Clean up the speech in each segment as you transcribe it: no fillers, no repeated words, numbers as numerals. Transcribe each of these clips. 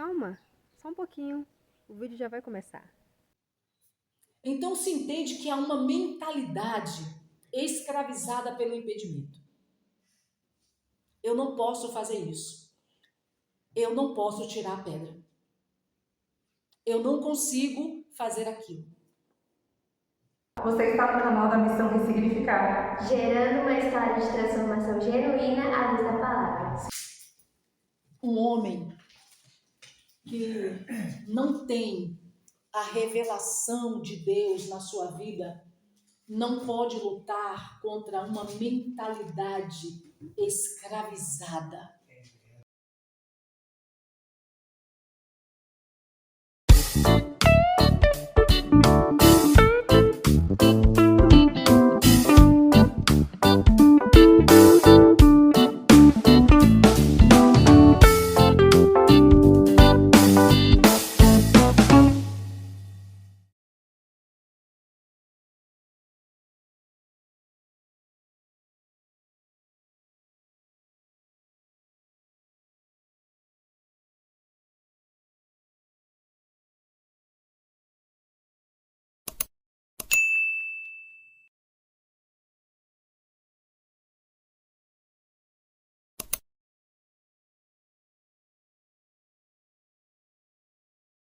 Calma, só um pouquinho. O vídeo já vai começar. Então se entende que há uma mentalidade escravizada pelo impedimento. Eu não posso fazer isso. Eu não posso tirar a pedra. Eu não consigo fazer aquilo. Você está no canal da Missão Ressignificar, gerando uma história de transformação genuína à luz da palavra. Um homem que não tem a revelação de Deus na sua vida não pode lutar contra uma mentalidade escravizada.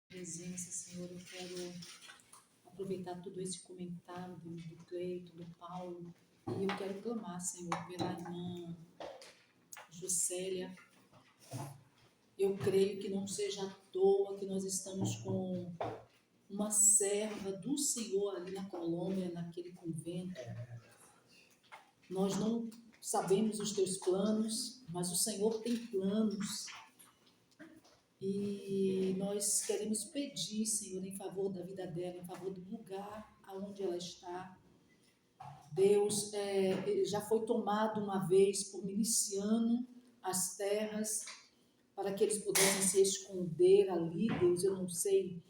Presença, Senhor, eu quero aproveitar todo esse comentário do Cleito, do Paulo, e eu quero clamar, Senhor, pela irmã Juscelia. Eu creio que não seja à toa que nós estamos com uma serva do Senhor ali na Colômbia, naquele convento. Nós não sabemos os teus planos, mas o Senhor tem planos. E nós queremos pedir, Senhor, em favor da vida dela, em favor do lugar aonde ela está. Deus, já foi tomado uma vez por miliciano as terras para que eles pudessem se esconder ali. Deus, eu não sei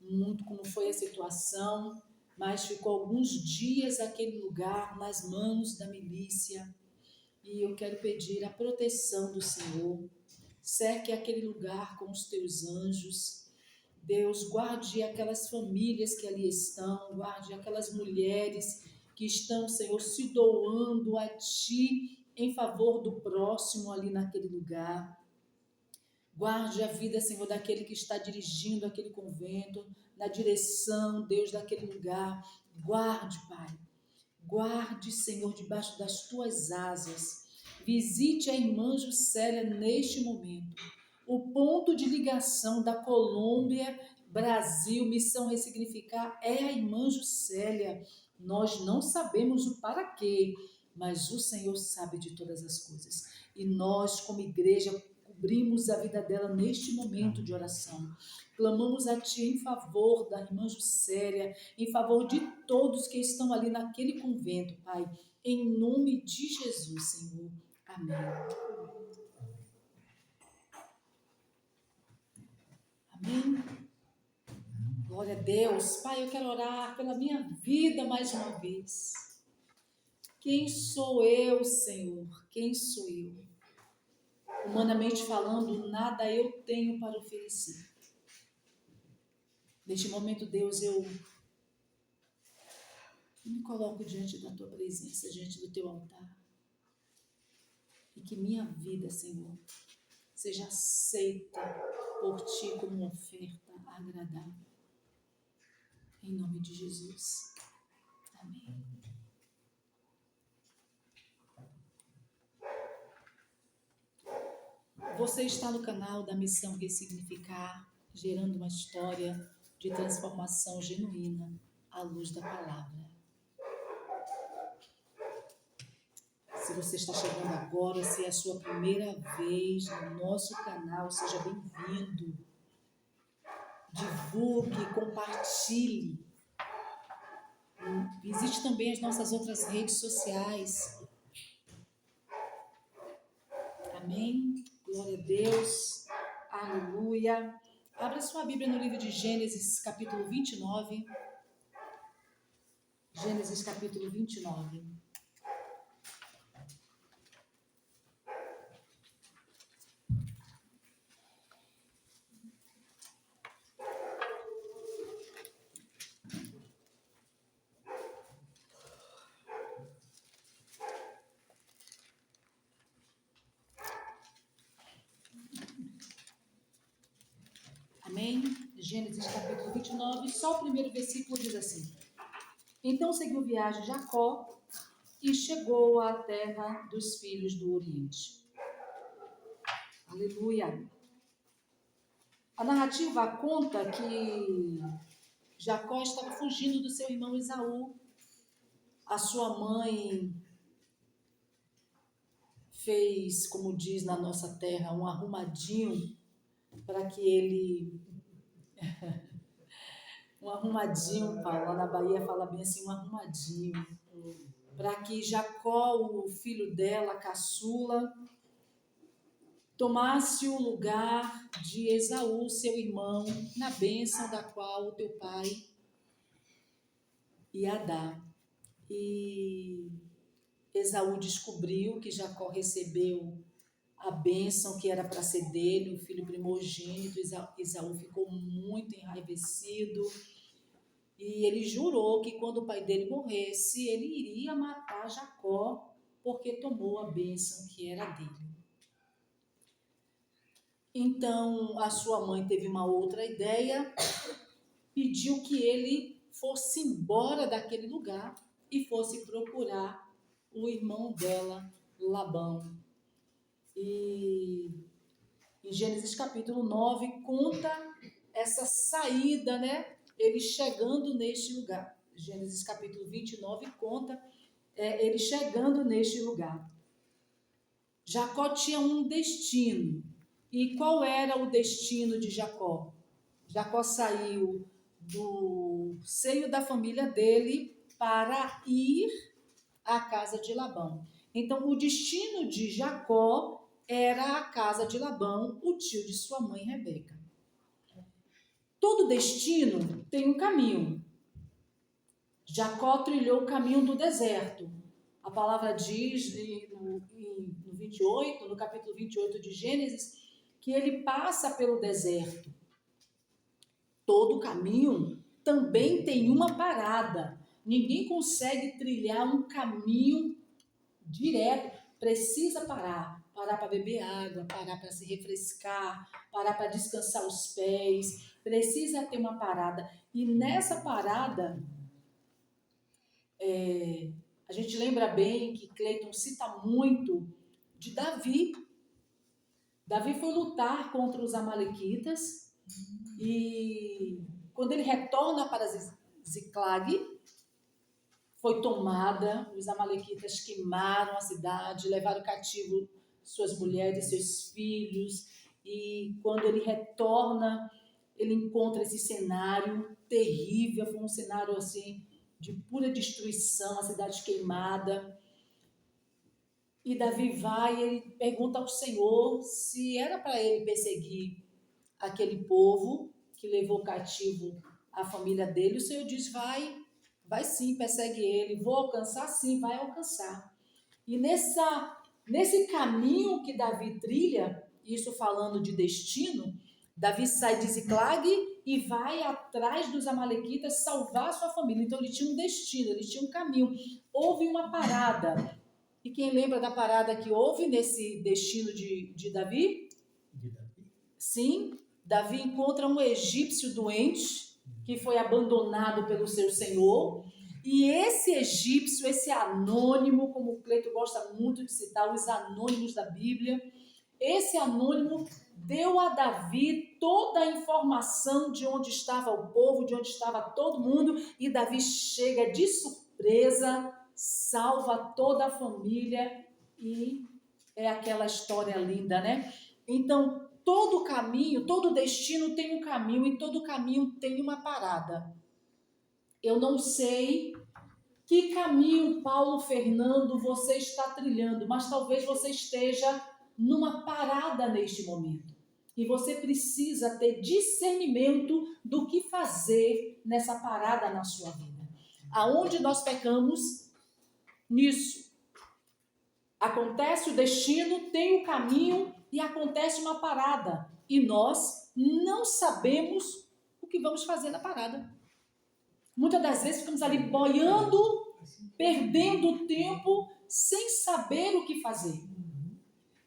muito como foi a situação, mas ficou alguns dias aquele lugar nas mãos da milícia. E eu quero pedir a proteção do Senhor. Cerque aquele lugar com os teus anjos. Deus, guarde aquelas famílias que ali estão, guarde aquelas mulheres que estão, Senhor, se doando a Ti em favor do próximo ali naquele lugar. Guarde a vida, Senhor, daquele que está dirigindo aquele convento, na direção, Deus, daquele lugar. Guarde, Pai. Guarde, Senhor, debaixo das Tuas asas. Visite a irmã Juscelia neste momento. O ponto de ligação da Colômbia, Brasil, Missão Ressignificar, é a irmã Juscelia. Nós não sabemos o para quê, mas o Senhor sabe de todas as coisas. E nós, como igreja, cobrimos a vida dela neste momento de oração. Clamamos a Ti em favor da irmã Juscelia, em favor de todos que estão ali naquele convento, Pai. Em nome de Jesus, Senhor. Amém. Amém. Glória a Deus. Pai, eu quero orar pela minha vida mais uma vez. Quem sou eu, Senhor? Quem sou eu? Humanamente falando, nada eu tenho para oferecer. Neste momento, Deus, eu me coloco diante da Tua presença, diante do Teu altar. E que minha vida, Senhor, seja aceita por Ti como uma oferta agradável. Em nome de Jesus. Amém. Você está no canal da Missão Ressignificar, gerando uma história de transformação genuína à luz da palavra. Se você está chegando agora, se é a sua primeira vez no nosso canal, seja bem-vindo. Divulgue, compartilhe. Visite também as nossas outras redes sociais. Amém? Glória a Deus. Aleluia. Abra sua Bíblia no livro de Gênesis, capítulo 29. Gênesis, capítulo 29. Gênesis capítulo 29, só o primeiro versículo diz assim: Então seguiu viagem Jacó e chegou à terra dos filhos do Oriente. Aleluia! A narrativa conta que Jacó estava fugindo do seu irmão Esaú. A sua mãe fez, como diz na nossa terra, um arrumadinho para que ele... um arrumadinho, Paulo, lá na Bahia fala bem assim, um arrumadinho, para que Jacó, o filho dela, caçula, tomasse o lugar de Esaú, seu irmão, na bênção da qual o teu pai ia dar. E Esaú descobriu que Jacó recebeu a bênção que era para ser dele, o filho primogênito. Esaú ficou muito enraivecido e ele jurou que quando o pai dele morresse, ele iria matar Jacó, porque tomou a bênção que era dele. Então, a sua mãe teve uma outra ideia, pediu que ele fosse embora daquele lugar e fosse procurar o irmão dela, Labão. E em Gênesis capítulo 9 conta essa saída, né? Ele chegando neste lugar. Gênesis capítulo 29 conta ele chegando neste lugar. Jacó tinha um destino. E qual era o destino de Jacó? Jacó saiu do seio da família dele para ir à casa de Labão. Então, o destino de Jacó era a casa de Labão, o tio de sua mãe Rebeca. Todo destino tem um caminho. Jacó trilhou o caminho do deserto. A palavra diz no capítulo 28 de Gênesis, que ele passa pelo deserto. Todo caminho também tem uma parada. Ninguém consegue trilhar um caminho direto. Precisa parar para beber água, parar para se refrescar, parar para descansar os pés. Precisa ter uma parada. E nessa parada, a gente lembra bem que Cleiton cita muito de Davi. Davi foi lutar contra os amalequitas e quando ele retorna para Ziclag, foi tomada, os amalequitas queimaram a cidade, levaram cativo suas mulheres, seus filhos, e quando ele retorna, ele encontra esse cenário terrível, foi um cenário assim de pura destruição, a cidade queimada. E Davi vai e ele pergunta ao Senhor se era para ele perseguir aquele povo que levou cativo a família dele. O Senhor diz, vai sim, persegue ele. Vou alcançar? Sim, vai alcançar. E nesse caminho que Davi trilha, isso falando de destino, Davi sai de Ziclag e vai atrás dos amalequitas salvar sua família. Então ele tinha um destino, ele tinha um caminho. Houve uma parada. E quem lembra da parada que houve nesse destino de Davi? Sim, Davi encontra um egípcio doente que foi abandonado pelo seu senhor. E esse egípcio, esse anônimo, como o Cleito gosta muito de citar, os anônimos da Bíblia, esse anônimo deu a Davi toda a informação de onde estava o povo, de onde estava todo mundo, e Davi chega de surpresa, salva toda a família e é aquela história linda, né? Então, todo caminho, todo destino tem um caminho e todo caminho tem uma parada. Eu não sei que caminho, Paulo Fernando, você está trilhando, mas talvez você esteja numa parada neste momento. E você precisa ter discernimento do que fazer nessa parada na sua vida. Aonde nós pecamos, nisso. Acontece o destino, tem o caminho e acontece uma parada. E nós não sabemos o que vamos fazer na parada. Muitas das vezes ficamos ali boiando, perdendo tempo, sem saber o que fazer.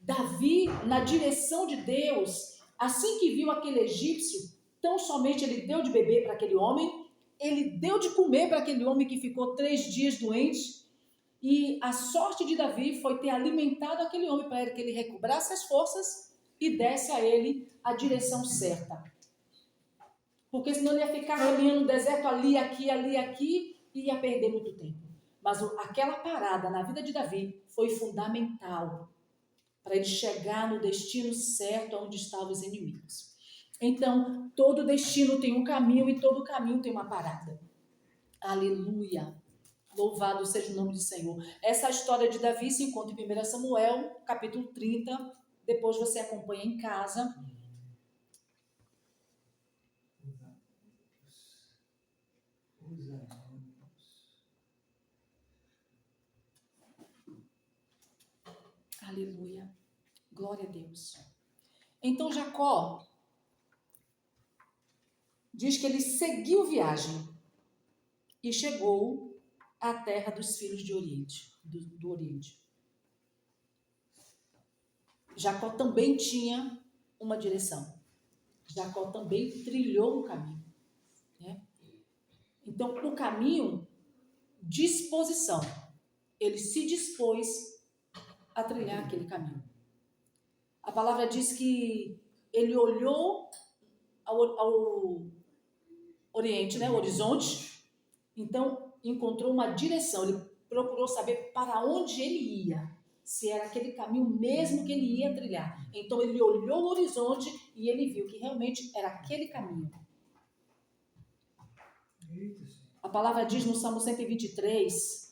Davi, na direção de Deus, assim que viu aquele egípcio, Tão somente ele deu de beber para aquele homem, ele deu de comer para aquele homem que ficou 3 dias doente. E a sorte de Davi foi ter alimentado aquele homem para que ele recobrasse as forças e desse a ele a direção certa. Porque senão ele ia ficar caminhando no deserto ali, aqui, e ia perder muito tempo. Mas aquela parada na vida de Davi foi fundamental para ele chegar no destino certo onde estavam os inimigos. Então, todo destino tem um caminho e todo caminho tem uma parada. Aleluia! Louvado seja o nome do Senhor. Essa história de Davi se encontra em 1 Samuel, capítulo 30. Depois você acompanha em casa. Aleluia. Glória a Deus. Então Jacó diz que ele seguiu viagem e chegou à terra dos filhos de Oriente, do Oriente. Jacó também tinha uma direção. Jacó também trilhou um caminho. Né? Então, o caminho, disposição. Ele se dispôs a trilhar aquele caminho. A palavra diz que ele olhou ao Oriente, né? O horizonte. Então, encontrou uma direção. Ele procurou saber para onde ele ia. Se era aquele caminho mesmo que ele ia trilhar. Então, ele olhou o horizonte e ele viu que realmente era aquele caminho. A palavra diz no Salmo 123...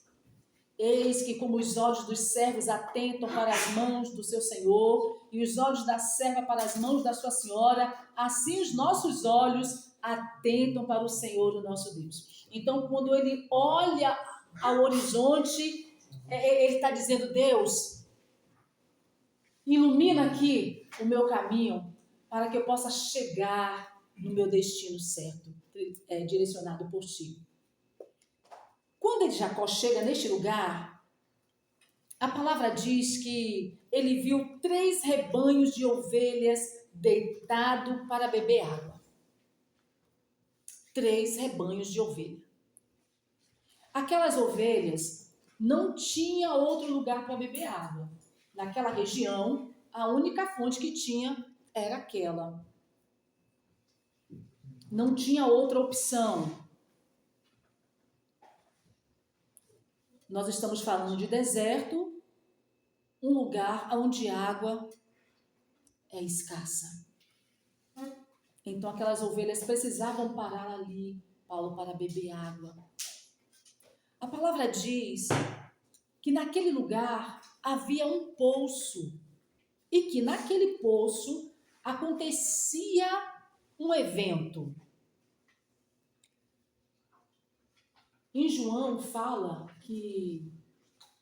Eis que como os olhos dos servos atentam para as mãos do seu Senhor e os olhos da serva para as mãos da sua senhora, assim os nossos olhos atentam para o Senhor, o nosso Deus. Então, quando ele olha ao horizonte, ele está dizendo: Deus, ilumina aqui o meu caminho para que eu possa chegar no meu destino certo, direcionado por ti. Quando Jacó chega neste lugar, a palavra diz que ele viu 3 rebanhos de ovelhas deitados para beber água. 3 rebanhos de ovelha. Aquelas ovelhas não tinha outro lugar para beber água. Naquela região, a única fonte que tinha era aquela. Não tinha outra opção. Nós estamos falando de deserto, um lugar onde a água é escassa. Então aquelas ovelhas precisavam parar ali, Paulo, para beber água. A palavra diz que naquele lugar havia um poço e que naquele poço acontecia um evento. Em João fala que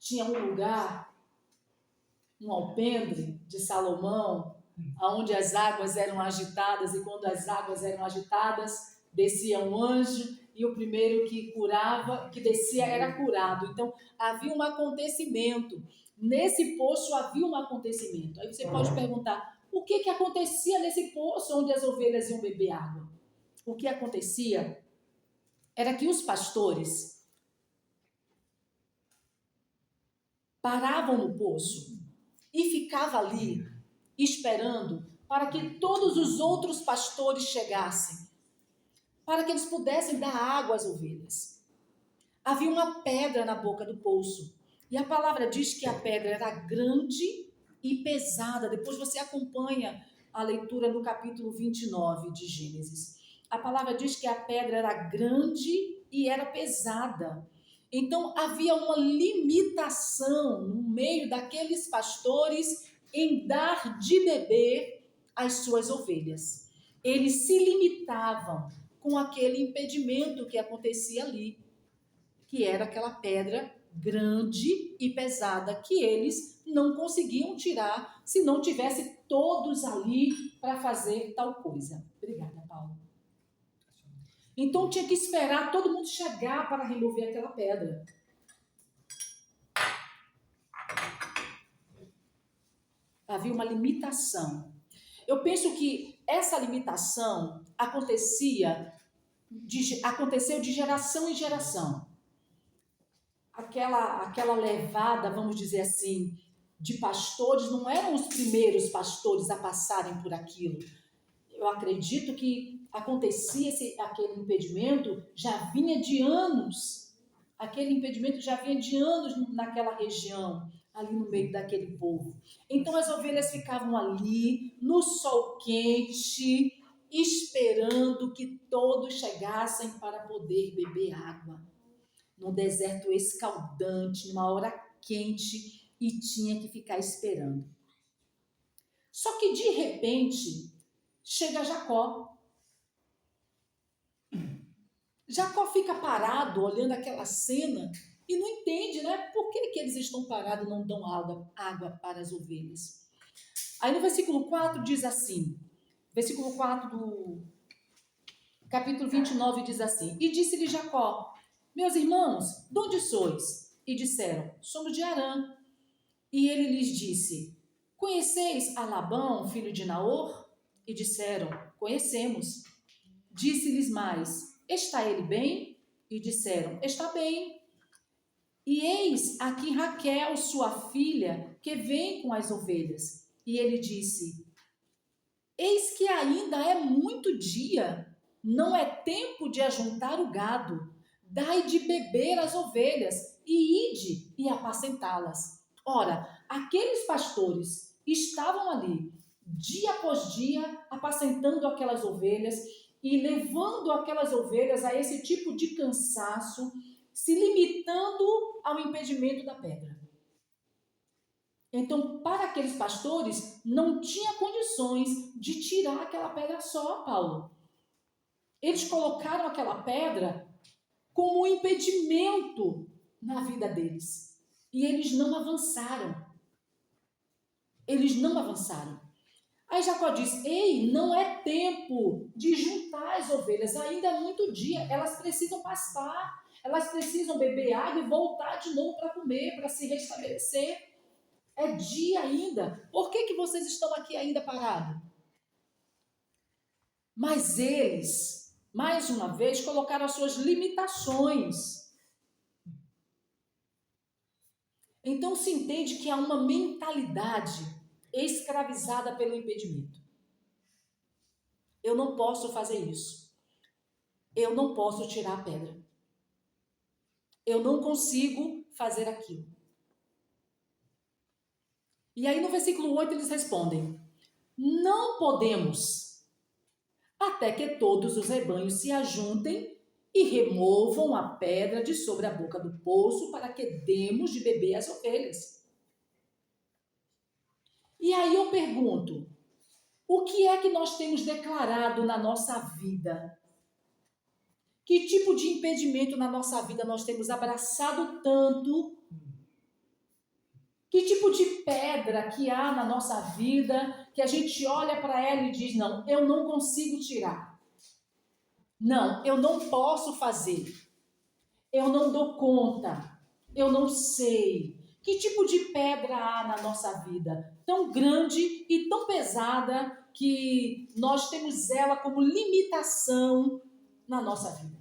tinha um lugar, um alpendre de Salomão, onde as águas eram agitadas, e quando as águas eram agitadas, descia um anjo, e o primeiro que curava, que descia, era curado. Então, havia um acontecimento. Nesse poço havia um acontecimento. Aí você pode perguntar, o que acontecia nesse poço onde as ovelhas iam beber água? O que acontecia era que os pastores paravam no poço e ficavam ali esperando para que todos os outros pastores chegassem, para que eles pudessem dar água às ovelhas. Havia uma pedra na boca do poço e a palavra diz que a pedra era grande e pesada. Depois você acompanha a leitura no capítulo 29 de Gênesis. A palavra diz que a pedra era grande e era pesada. Então, havia uma limitação no meio daqueles pastores em dar de beber às suas ovelhas. Eles se limitavam com aquele impedimento que acontecia ali, que era aquela pedra grande e pesada que eles não conseguiam tirar se não tivesse todos ali para fazer tal coisa. Obrigada, Paulo. Então tinha que esperar todo mundo chegar para remover aquela pedra. Havia uma limitação. Eu penso que essa limitação aconteceu de geração em geração. Aquela levada, vamos dizer assim, de pastores, não eram os primeiros pastores a passarem por aquilo. Eu acredito que acontecia aquele impedimento já vinha de anos. Aquele impedimento já vinha de anos naquela região, ali no meio daquele povo. Então as ovelhas ficavam ali, no sol quente, esperando que todos chegassem para poder beber água. No deserto escaldante, numa hora quente, e tinha que ficar esperando. Só que de repente chega Jacó. Jacó fica parado olhando aquela cena e não entende, né? Por que eles estão parados e não dão água para as ovelhas? Aí no versículo 4 diz assim, versículo 4 do capítulo 29 diz assim: E disse-lhe Jacó: Meus irmãos, de onde sois? E disseram: Somos de Harã. E ele lhes disse: Conheceis a Labão, filho de Naor? E disseram: Conhecemos. Disse-lhes mais: Está ele bem? E disseram: Está bem. E eis aqui Raquel, sua filha, que vem com as ovelhas. E ele disse: Eis que ainda é muito dia, não é tempo de ajuntar o gado. Dai de beber às ovelhas, e ide e apacentá-las. Ora, aqueles pastores estavam ali, dia após dia, apacentando aquelas ovelhas e levando aquelas ovelhas a esse tipo de cansaço, se limitando ao impedimento da pedra. Então, para aqueles pastores, não tinha condições de tirar aquela pedra só, Paulo. Eles colocaram aquela pedra como um impedimento na vida deles. E eles não avançaram. Eles não avançaram. Aí Jacó diz: Ei, não é tempo de juntar as ovelhas, ainda é muito dia, elas precisam pastar, elas precisam beber água e voltar de novo para comer, para se restabelecer. É dia ainda. Por que vocês estão aqui ainda parados? Mas eles, mais uma vez, colocaram as suas limitações. Então se entende que há uma mentalidade escravizada pelo impedimento. Eu não posso fazer isso. Eu não posso tirar a pedra. Eu não consigo fazer aquilo. E aí no versículo 8 eles respondem: Não podemos, até que todos os rebanhos se ajuntem e removam a pedra de sobre a boca do poço para que demos de beber às ovelhas. E aí eu pergunto, o que é que nós temos declarado na nossa vida? Que tipo de impedimento na nossa vida nós temos abraçado tanto? Que tipo de pedra que há na nossa vida que a gente olha para ela e diz: não, eu não consigo tirar. Não, eu não posso fazer. Eu não dou conta. Eu não sei. Que tipo de pedra há na nossa vida? Tão grande e tão pesada que nós temos ela como limitação na nossa vida.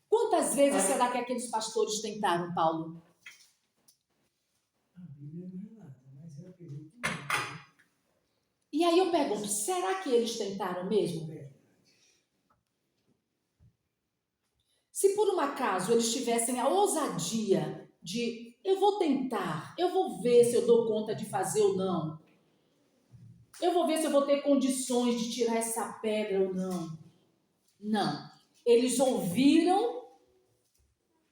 Quantas vezes será que aqueles pastores tentaram, Paulo? A Bíblia não relata, mas eu acredito que não. E aí eu pergunto, será que eles tentaram mesmo? Se por um acaso eles tivessem a ousadia de eu vou tentar, eu vou ver se eu dou conta de fazer ou não. Eu vou ver se eu vou ter condições de tirar essa pedra ou não. Não. Eles ouviram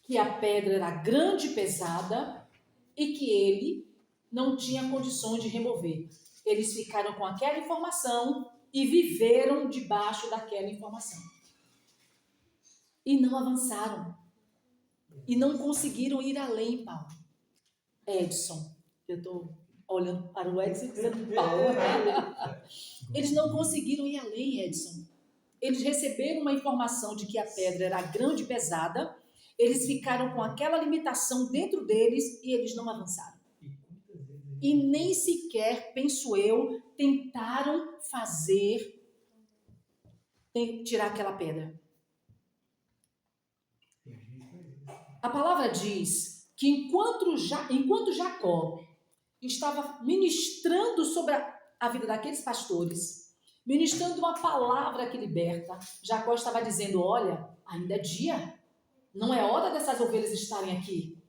que a pedra era grande e pesada e que ele não tinha condições de remover. Eles ficaram com aquela informação e viveram debaixo daquela informação. E não avançaram. E não conseguiram ir além, Paulo. Edson, eu estou olhando para o Edson e dizendo Paulo. Eles não conseguiram ir além, Edson. Eles receberam uma informação de que a pedra era grande e pesada, eles ficaram com aquela limitação dentro deles e eles não avançaram. e nem sequer, penso eu, tentaram tirar aquela pedra. A palavra diz que enquanto Jacó estava ministrando sobre a vida daqueles pastores, ministrando uma palavra que liberta, Jacó estava dizendo: olha, ainda é dia, não é hora dessas ovelhas estarem aqui.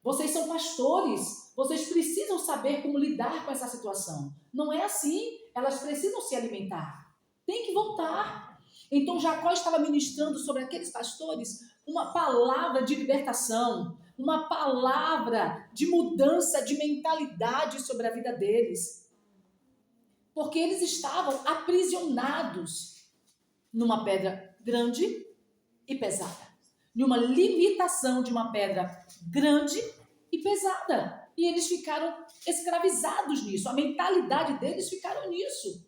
Vocês são pastores, vocês precisam saber como lidar com essa situação. Não é assim, elas precisam se alimentar, tem que voltar. Então Jacó estava ministrando sobre aqueles pastores uma palavra de libertação, uma palavra de mudança de mentalidade sobre a vida deles. Porque eles estavam aprisionados numa pedra grande e pesada. Numa limitação de uma pedra grande e pesada. E eles ficaram escravizados nisso. A mentalidade deles ficaram nisso.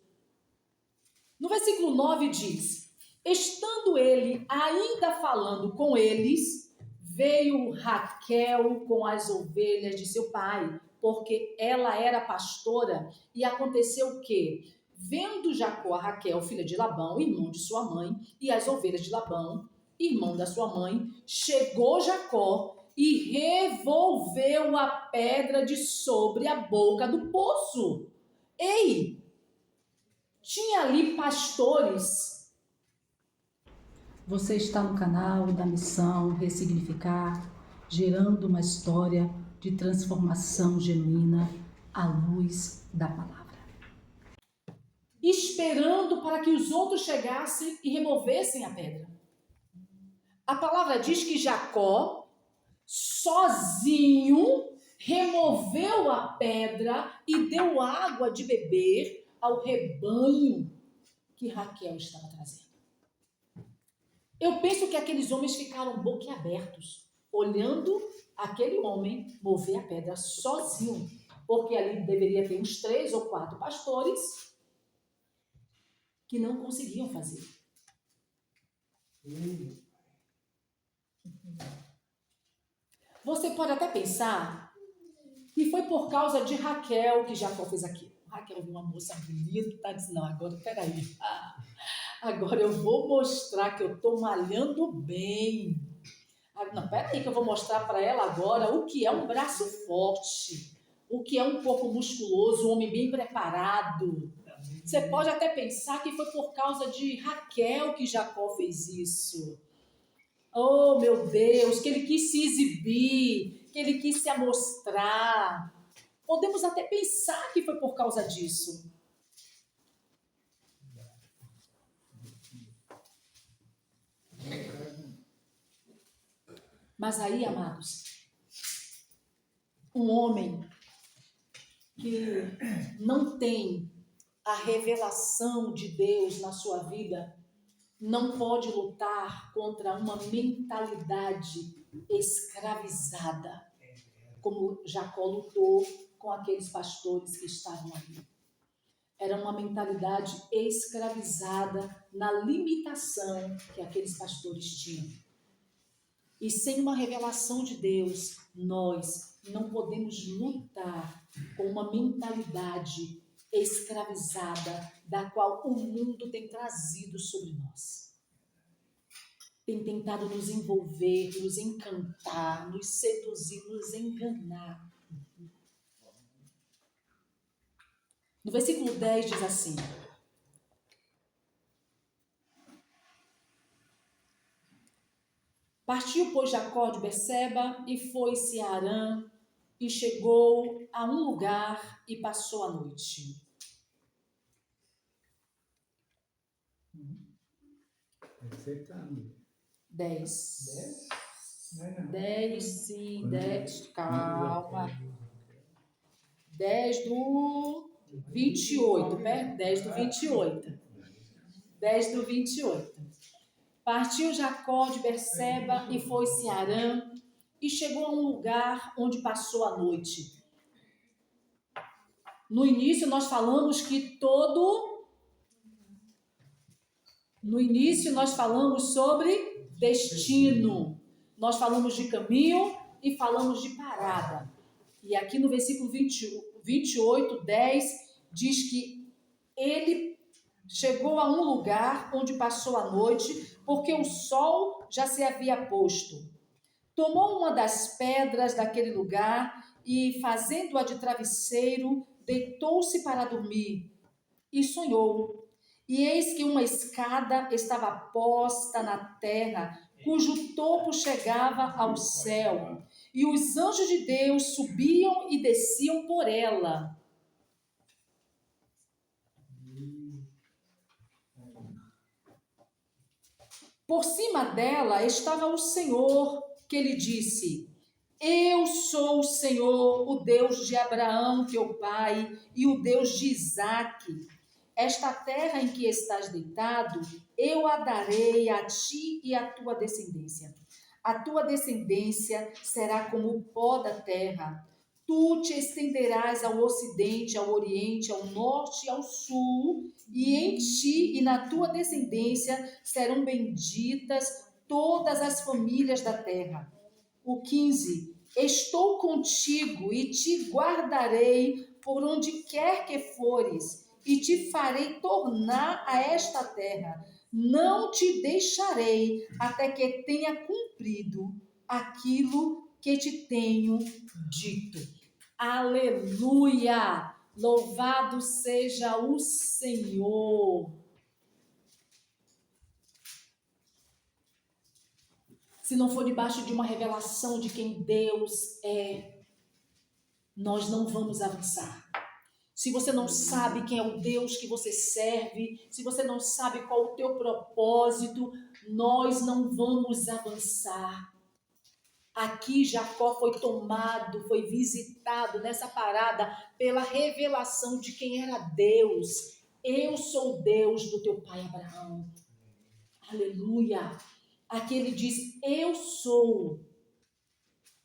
No versículo 9 diz: estando ele ainda falando com eles, veio Raquel com as ovelhas de seu pai, porque ela era pastora, e aconteceu que, vendo Jacó a Raquel, filha de Labão, irmão de sua mãe, e as ovelhas de Labão, irmão da sua mãe, chegou Jacó e revolveu a pedra de sobre a boca do poço. Ei, tinha ali pastores. Você está no canal da Missão Ressignificar, gerando uma história de transformação genuína à luz da palavra. Esperando para que os outros chegassem e removessem a pedra. A palavra diz que Jacó, sozinho, removeu a pedra e deu água de beber ao rebanho que Raquel estava trazendo. Eu penso que aqueles homens ficaram boquiabertos, olhando aquele homem mover a pedra sozinho, porque ali deveria ter uns 3 ou 4 pastores que não conseguiam fazer. Você pode até pensar que foi por causa de Raquel que Jacó fez aquilo. Raquel viu uma moça bonita, disse: não, agora peraí. Agora eu vou mostrar que eu estou malhando bem. Não, peraí que eu vou mostrar para ela agora o que é um braço forte, o que é um corpo musculoso, um homem bem preparado. Você pode até pensar que foi por causa de Raquel que Jacó fez isso. Oh, meu Deus, que ele quis se exibir, que ele quis se amostrar. Podemos até pensar que foi por causa disso. Mas aí, amados, um homem que não tem a revelação de Deus na sua vida não pode lutar contra uma mentalidade escravizada, como Jacó lutou com aqueles pastores que estavam ali. Era uma mentalidade escravizada na limitação que aqueles pastores tinham. E sem uma revelação de Deus, nós não podemos lutar com uma mentalidade escravizada da qual o mundo tem trazido sobre nós. Tem tentado nos envolver, nos encantar, nos seduzir, nos enganar. No versículo 10 diz assim: partiu, pois, Jacó de Berseba e foi-se a Harã e chegou a um lugar e passou a noite. Acertando. 10. 10? 10, calma. 10 do 28, 10 do 28. 10 do 28. Partiu Jacó de Berseba e foi-se a Harã e chegou a um lugar onde passou a noite. No início nós falamos sobre destino. Nós falamos de caminho e falamos de parada. E aqui no versículo 28, 10, diz que ele chegou a um lugar onde passou a noite, porque o sol já se havia posto. Tomou uma das pedras daquele lugar e, fazendo-a de travesseiro, deitou-se para dormir e sonhou. E eis que uma escada estava posta na terra, cujo topo chegava ao céu, e os anjos de Deus subiam e desciam por ela. Por cima dela estava o Senhor, que lhe disse: Eu sou o Senhor, o Deus de Abraão, teu pai, e o Deus de Isaque. Esta terra em que estás deitado, eu a darei a ti e à tua descendência. A tua descendência será como o pó da terra. Tu te estenderás ao ocidente, ao oriente, ao norte e ao sul, e em ti e na tua descendência serão benditas todas as famílias da terra. O 15. Estou contigo e te guardarei por onde quer que fores, e te farei tornar a esta terra. Não te deixarei até que tenha cumprido aquilo que te tenho dito. Aleluia! Louvado seja o Senhor. Se não for debaixo de uma revelação de quem Deus é, nós não vamos avançar. Se você não sabe quem é o Deus que você serve, se você não sabe qual o teu propósito, nós não vamos avançar. Aqui Jacó foi tomado, foi visitado nessa parada pela revelação de quem era Deus. Eu sou o Deus do teu pai Abraão. Aleluia. Aqui ele diz, eu sou.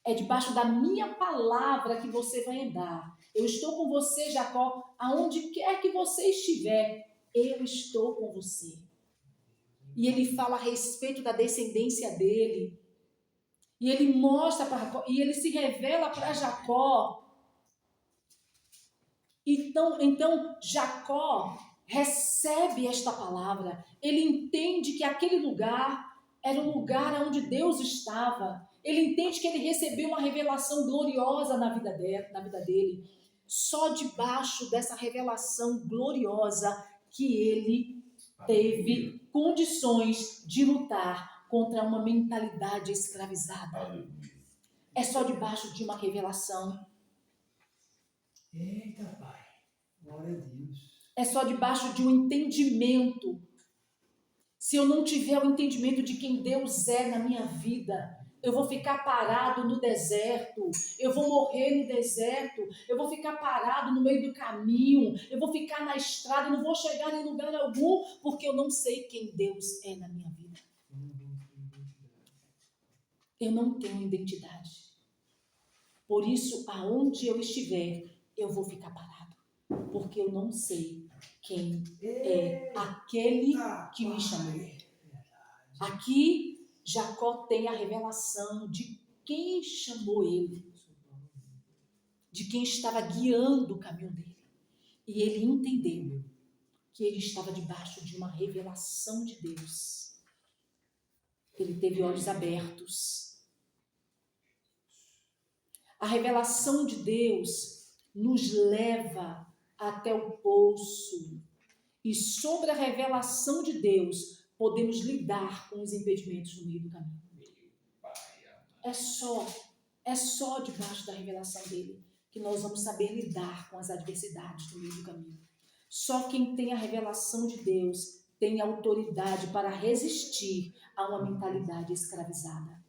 É debaixo da minha palavra que você vai andar. Eu estou com você, Jacó, aonde quer que você estiver, eu estou com você. E ele fala a respeito da descendência dele. E ele mostra para Jacó, e ele se revela para Jacó. Então Jacó recebe esta palavra. Ele entende que aquele lugar era um lugar onde Deus estava. Ele entende que ele recebeu uma revelação gloriosa na vida dele. Só debaixo dessa revelação gloriosa que ele teve condições de lutar contra uma mentalidade escravizada. É só debaixo de uma revelação. Eita, Pai. Glória a Deus. É só debaixo de um entendimento. Se eu não tiver o entendimento de quem Deus é na minha vida, eu vou ficar parado no deserto, eu vou morrer no deserto, eu vou ficar parado no meio do caminho, eu vou ficar na estrada, não vou chegar em lugar algum, porque eu não sei quem Deus é na minha vida. Eu não tenho identidade. Por isso, aonde eu estiver, eu vou ficar parado, porque eu não sei quem é aquele que me chamou. Aqui, Jacó tem a revelação de quem chamou ele, de quem estava guiando o caminho dele. E ele entendeu que ele estava debaixo de uma revelação de Deus. Ele teve olhos abertos. A revelação de Deus nos leva até o poço. E sobre a revelação de Deus, podemos lidar com os impedimentos no meio do caminho. É só debaixo da revelação dele que nós vamos saber lidar com as adversidades no meio do caminho. Só quem tem a revelação de Deus tem autoridade para resistir a uma mentalidade escravizada.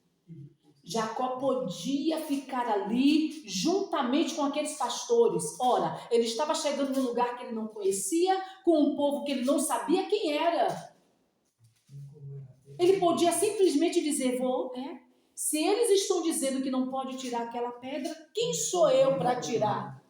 Jacó podia ficar ali juntamente com aqueles pastores. Ora, ele estava chegando num lugar que ele não conhecia, com um povo que ele não sabia quem era. Ele podia simplesmente dizer, se eles estão dizendo que não pode tirar aquela pedra, quem sou eu para tirar?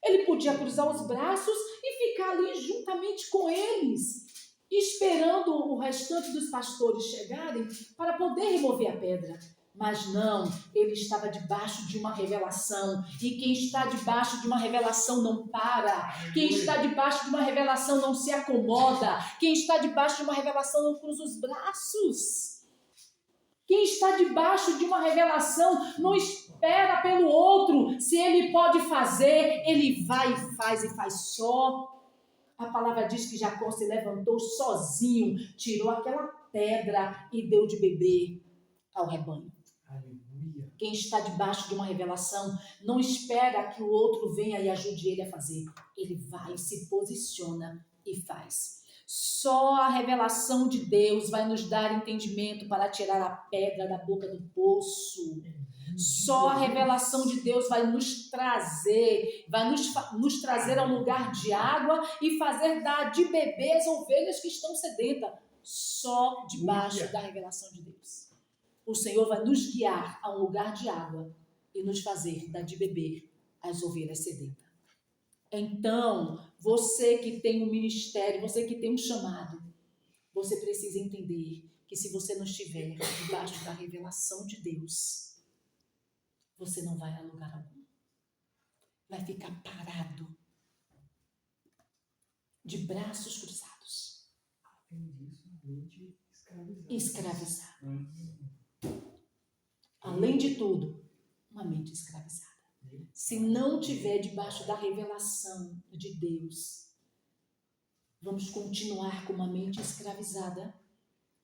Ele podia cruzar os braços e ficar ali juntamente com eles, esperando o restante dos pastores chegarem para poder remover a pedra. Mas não, ele estava debaixo de uma revelação. E quem está debaixo de uma revelação não para. Quem está debaixo de uma revelação não se acomoda. Quem está debaixo de uma revelação não cruza os braços. Quem está debaixo de uma revelação não espera pelo outro. Se ele pode fazer, ele vai e faz só. A palavra diz que Jacó se levantou sozinho, tirou aquela pedra e deu de beber ao rebanho. Aleluia. Quem está debaixo de uma revelação não espera que o outro venha e ajude ele a fazer. Ele vai, se posiciona e faz. Só a revelação de Deus vai nos dar entendimento para tirar a pedra da boca do poço. Só a revelação de Deus vai nos trazer, nos trazer a um lugar de água e fazer dar de beber as ovelhas que estão sedentas. Só debaixo da revelação de Deus. O Senhor vai nos guiar a um lugar de água e nos fazer dar de beber as ovelhas sedentas. Então, você que tem um ministério, você que tem um chamado, você precisa entender que se você não estiver debaixo da revelação de Deus, você não vai a lugar algum. Vai ficar parado, de braços cruzados. Além disso, mente escravizada. Escravizado. Além de tudo, uma mente escravizada. Se não tiver debaixo da revelação de Deus, vamos continuar com uma mente escravizada,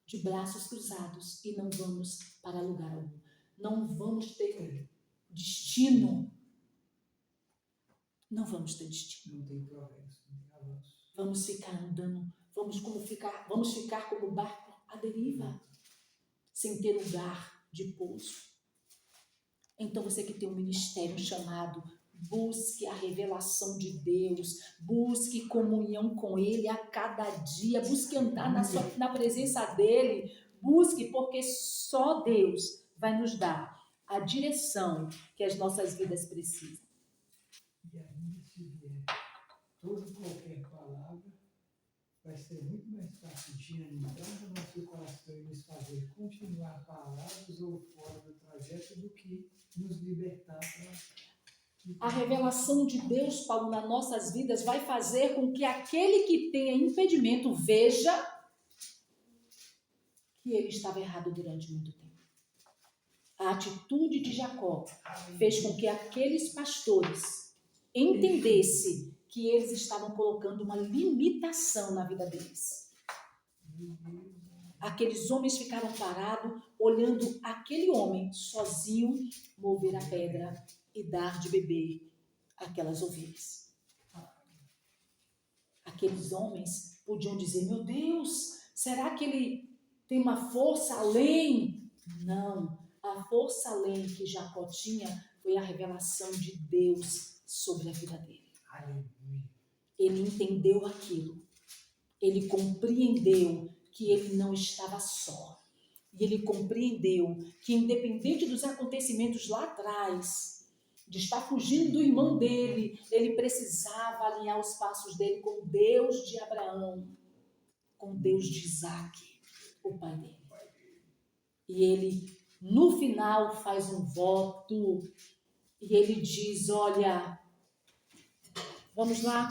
de braços cruzados, e não vamos para lugar algum. Não vamos ter destino. Não vamos ter destino. Não tem progresso, não tem avanço. Vamos ficar andando, vamos ficar como barco à deriva, sem ter lugar de pouso. Então você que tem um ministério, um chamado, busque a revelação de Deus, busque comunhão com Ele a cada dia, busque andar na presença dEle, busque, porque só Deus vai nos dar a direção que as nossas vidas precisam. E ainda se vier toda qualquer palavra, vai ser muito mais fácil de animar o nosso coração e nos fazer continuar parados ou fora do trajeto do que nos libertar para... A revelação de Deus, Paulo, nas nossas vidas vai fazer com que aquele que tenha impedimento veja que ele estava errado durante muito tempo. A atitude de Jacó fez com que aqueles pastores entendessem que eles estavam colocando uma limitação na vida deles. Aqueles homens ficaram parados, olhando aquele homem sozinho mover a pedra e dar de beber aquelas ovelhas. Aqueles homens podiam dizer, meu Deus, será que ele tem uma força além? Não, a força além que Jacó tinha foi a revelação de Deus sobre a vida dele. Aleluia. Ele entendeu aquilo, ele compreendeu que ele não estava só. E ele compreendeu que, independente dos acontecimentos lá atrás, de estar fugindo do irmão dele, ele precisava alinhar os passos dele com Deus de Abraão, com Deus de Isaac, o pai dele. E ele, no final, faz um voto, e ele diz, olha, vamos lá,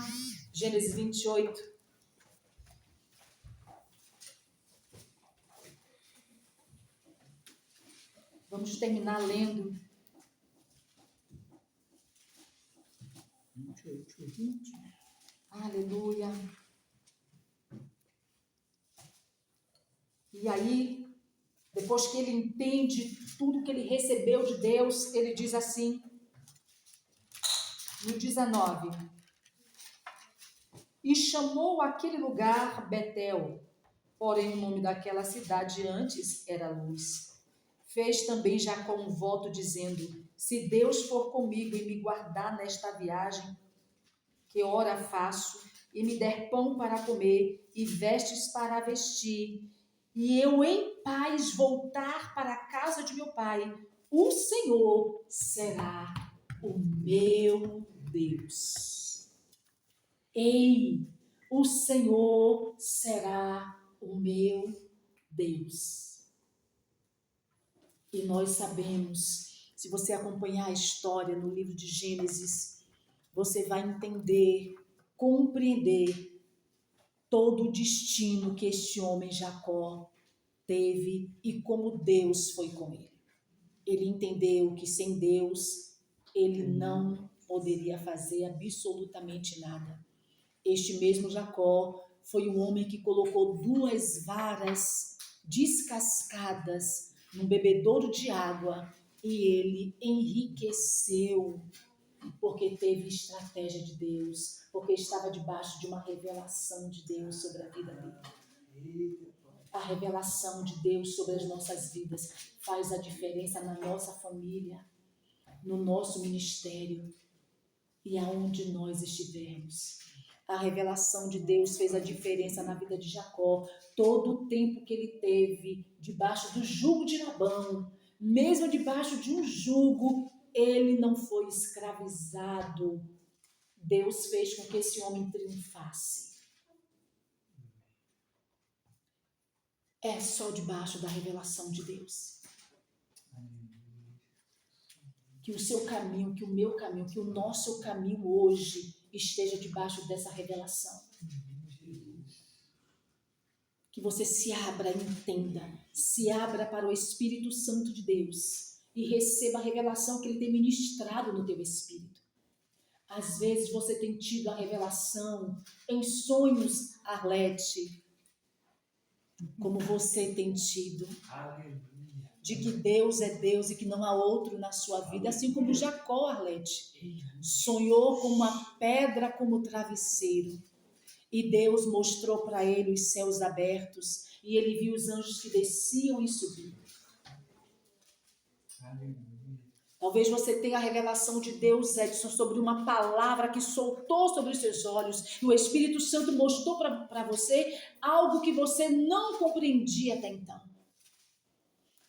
Gênesis 28. Vamos terminar lendo. 28. Aleluia. E aí, depois que ele entende tudo que ele recebeu de Deus, ele diz assim, no 19, e chamou aquele lugar Betel, porém o nome daquela cidade antes era Luz. Fez também Jacó um voto dizendo, se Deus for comigo e me guardar nesta viagem, que ora faço, e me der pão para comer e vestes para vestir, e eu em paz voltar para a casa de meu pai, o Senhor será o meu Deus. Ei, o Senhor será o meu Deus. E nós sabemos, se você acompanhar a história no livro de Gênesis, você vai entender, compreender todo o destino que este homem Jacó teve e como Deus foi com ele. Ele entendeu que sem Deus ele não poderia fazer absolutamente nada. Este mesmo Jacó foi o homem que colocou 2 varas descascadas num bebedouro de água e ele enriqueceu porque teve estratégia de Deus, porque estava debaixo de uma revelação de Deus sobre a vida dele. A revelação de Deus sobre as nossas vidas faz a diferença na nossa família, no nosso ministério e aonde nós estivermos. A revelação de Deus fez a diferença na vida de Jacó. Todo o tempo que ele teve debaixo do jugo de Labão, mesmo debaixo de um jugo, ele não foi escravizado. Deus fez com que esse homem triunfasse. É só debaixo da revelação de Deus. Que o seu caminho, que o meu caminho, que o nosso caminho hoje esteja debaixo dessa revelação. Que você se abra e entenda, se abra para o Espírito Santo de Deus e receba a revelação que Ele tem ministrado no teu espírito. Às vezes você tem tido a revelação em sonhos, Arlete, como você tem tido, de que Deus é Deus e que não há outro na sua vida, assim como Jacó, Arlete, sonhou com uma pedra como travesseiro e Deus mostrou para ele os céus abertos e ele viu os anjos que desciam e subiam. Talvez você tenha a revelação de Deus, Edson, sobre uma palavra que soltou sobre os seus olhos e o Espírito Santo mostrou para você algo que você não compreendia até então.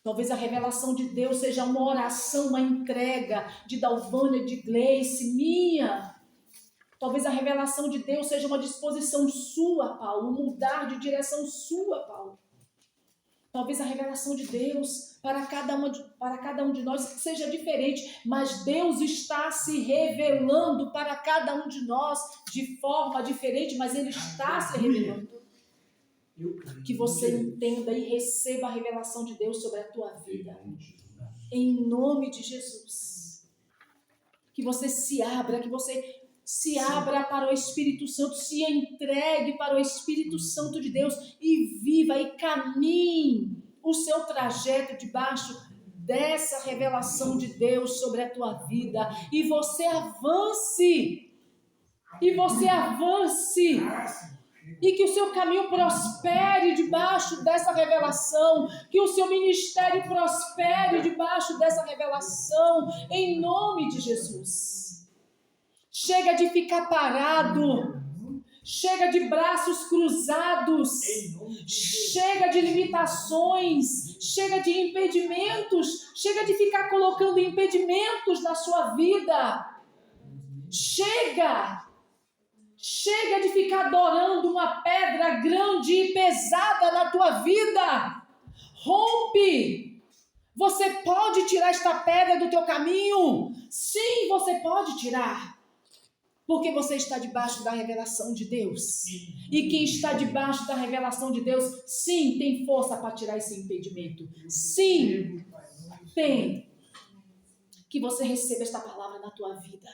Talvez a revelação de Deus seja uma oração, uma entrega de Dalvânia, de Gleice, minha. Talvez a revelação de Deus seja uma disposição sua, Paulo, um mudar de direção sua, Paulo. Talvez a revelação de Deus para cada um de nós seja diferente, mas Deus está se revelando para cada um de nós de forma diferente, mas Ele está se revelando. Que você entenda e receba a revelação de Deus sobre a tua vida. Em nome de Jesus. Que você se abra para o Espírito Santo, se entregue para o Espírito Santo de Deus e viva e caminhe o seu trajeto debaixo dessa revelação de Deus sobre a tua vida. E você avance. E que o seu caminho prospere debaixo dessa revelação, que o seu ministério prospere debaixo dessa revelação, em nome de Jesus. Chega de ficar parado, chega de braços cruzados, chega de limitações, chega de impedimentos, chega de ficar colocando impedimentos na sua vida. Chega de ficar adorando uma pedra grande e pesada na tua vida. Rompe. Você pode tirar esta pedra do teu caminho. Sim, você pode tirar. Porque você está debaixo da revelação de Deus. E quem está debaixo da revelação de Deus, sim, tem força para tirar esse impedimento. Sim, tem. Que você receba esta palavra na tua vida.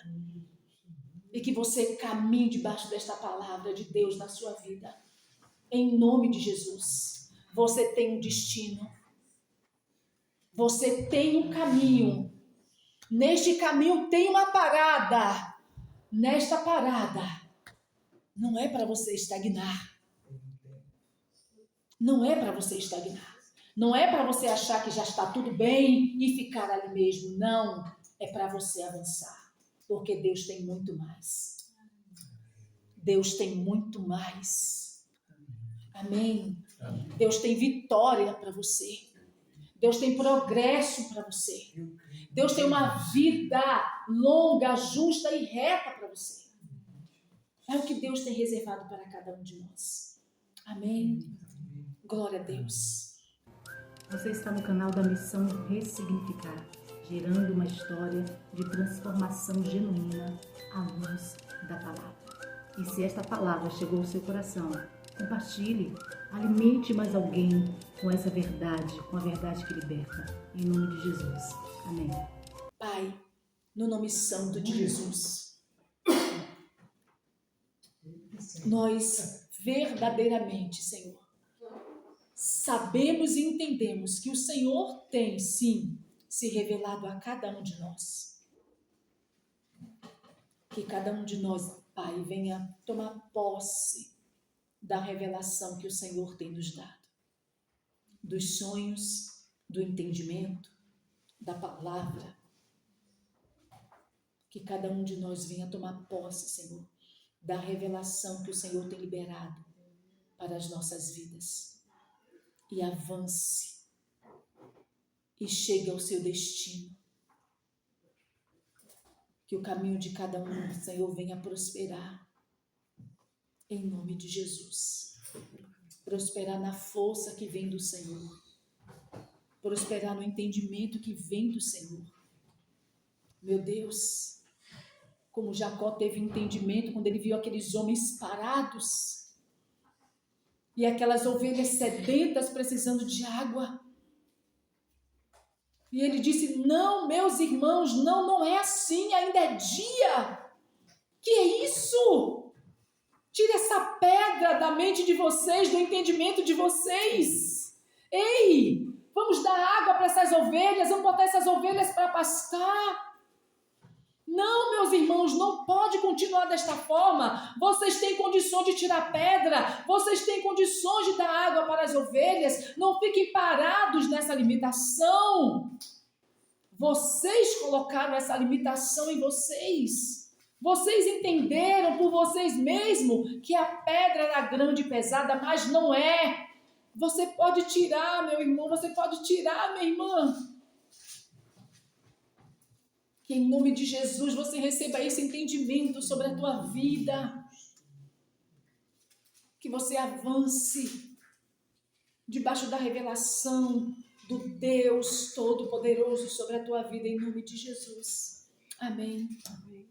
E que você caminhe debaixo desta palavra de Deus na sua vida. Em nome de Jesus. Você tem um destino. Você tem um caminho. Neste caminho tem uma parada. Nesta parada, não é para você estagnar. Não é para você estagnar. Não é para você achar que já está tudo bem e ficar ali mesmo. Não. É para você avançar. Porque Deus tem muito mais. Deus tem muito mais. Amém? Deus tem vitória para você. Deus tem progresso para você. Deus tem uma vida longa, justa e reta para você. É o que Deus tem reservado para cada um de nós. Amém? Glória a Deus. Você está no canal da Missão Ressignificar, gerando uma história de transformação genuína à luz da palavra. E se esta palavra chegou ao seu coração, compartilhe, alimente mais alguém com essa verdade, com a verdade que liberta. Em nome de Jesus. Amém. Pai, no nome santo de Jesus, nós verdadeiramente, Senhor, sabemos e entendemos que o Senhor tem, sim, se revelado a cada um de nós. Que cada um de nós, Pai, venha tomar posse da revelação que o Senhor tem nos dado. Dos sonhos, do entendimento, da palavra. Que cada um de nós venha tomar posse, Senhor, da revelação que o Senhor tem liberado para as nossas vidas. E avance e chegue ao seu destino. Que o caminho de cada um, Senhor, venha prosperar. Em nome de Jesus. Prosperar na força que vem do Senhor. Prosperar no entendimento que vem do Senhor. Meu Deus, como Jacó teve entendimento quando ele viu aqueles homens parados e aquelas ovelhas sedentas precisando de água. E ele disse: não, meus irmãos, não é assim, ainda é dia. Que é isso? Tire essa pedra da mente de vocês, do entendimento de vocês. Ei, vamos dar água para essas ovelhas, vamos botar essas ovelhas para pastar. Não, meus irmãos, não pode continuar desta forma. Vocês têm condições de tirar pedra, vocês têm condições de dar água para as ovelhas. Não fiquem parados nessa limitação. Vocês colocaram essa limitação em vocês. Vocês entenderam por vocês mesmos que a pedra era grande e pesada, mas não é. Você pode tirar, meu irmão, você pode tirar, minha irmã. Que em nome de Jesus você receba esse entendimento sobre a tua vida. Que você avance debaixo da revelação do Deus Todo-Poderoso sobre a tua vida, em nome de Jesus. Amém. Amém.